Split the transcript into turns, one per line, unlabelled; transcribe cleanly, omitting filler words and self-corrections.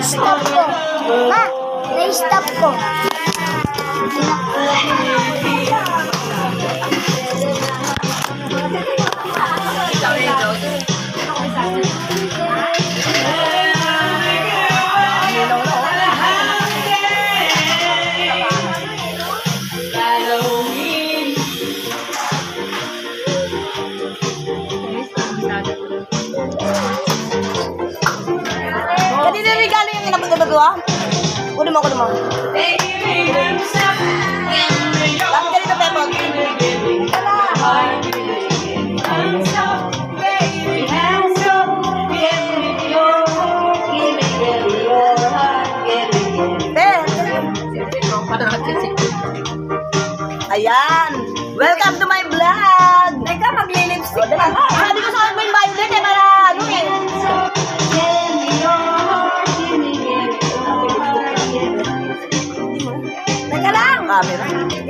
Na-stop ko. Ma, na-stop ko.
Kanina may galing yung inapagdadagawa? Kunin mo. Bakit ganito, Pepot? Ayan! Welcome to my vlog! Teka, magli-lipstick na. Sabi ko sa akin mo yung violet eh, para ano eh. Teka lang! Camera.